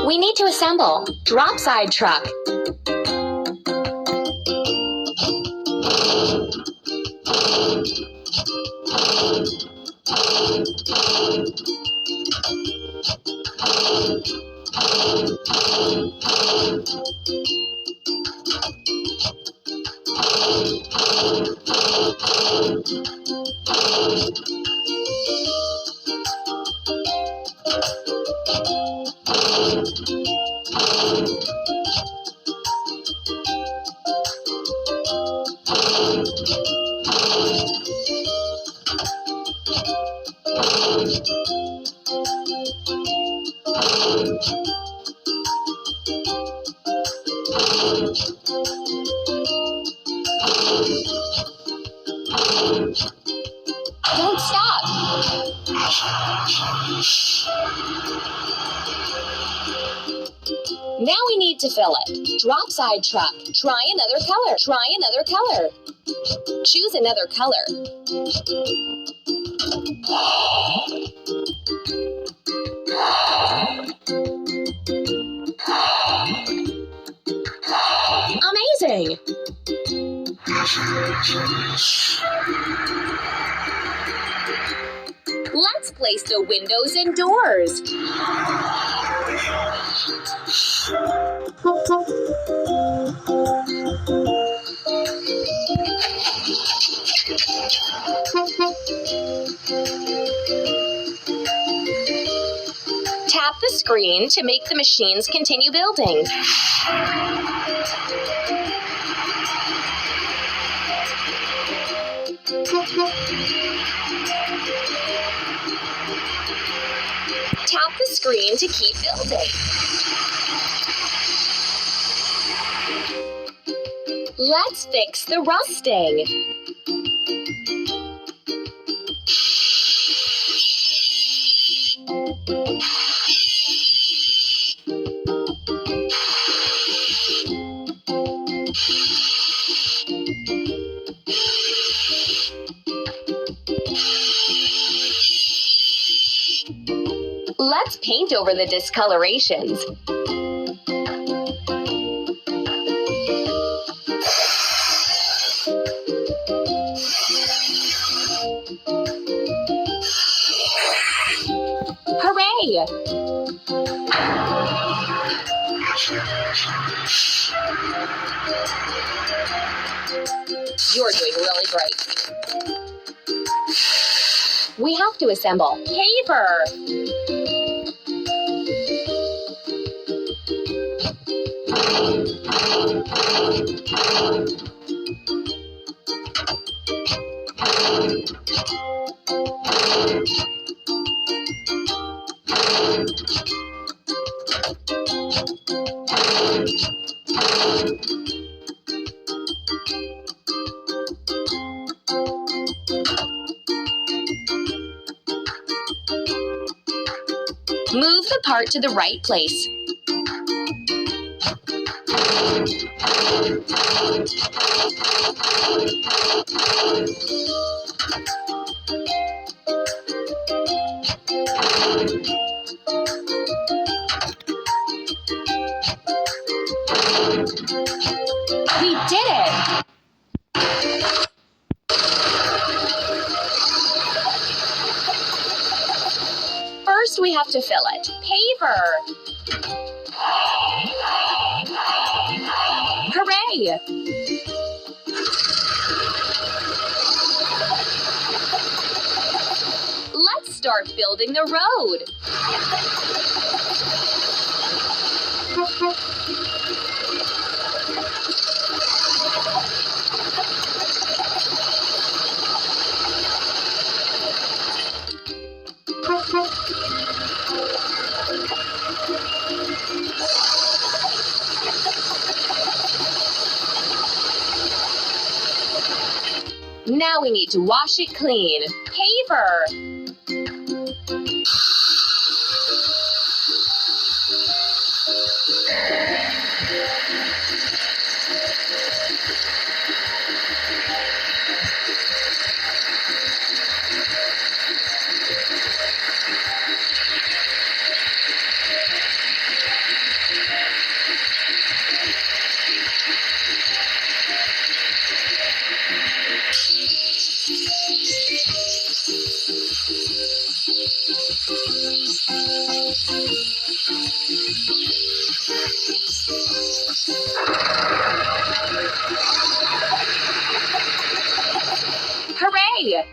We need to assemble. Drop side truck. Don't stop. Now we need to fill it. Drop side truck. Try another color. Try another color. Choose another color. Amazing! Let's place the windows and doors. Tap the screen to make the machines continue building. Tap the screen to keep building. Let's fix the rusting. Let's paint over the discolorations. Hooray! You're doing really great. We have to assemble paper. Move the part to the right place. We did it! First, we have to fill it. Paper! Hooray! Let's start building the road. Now we need to wash it clean. Paper! Hooray!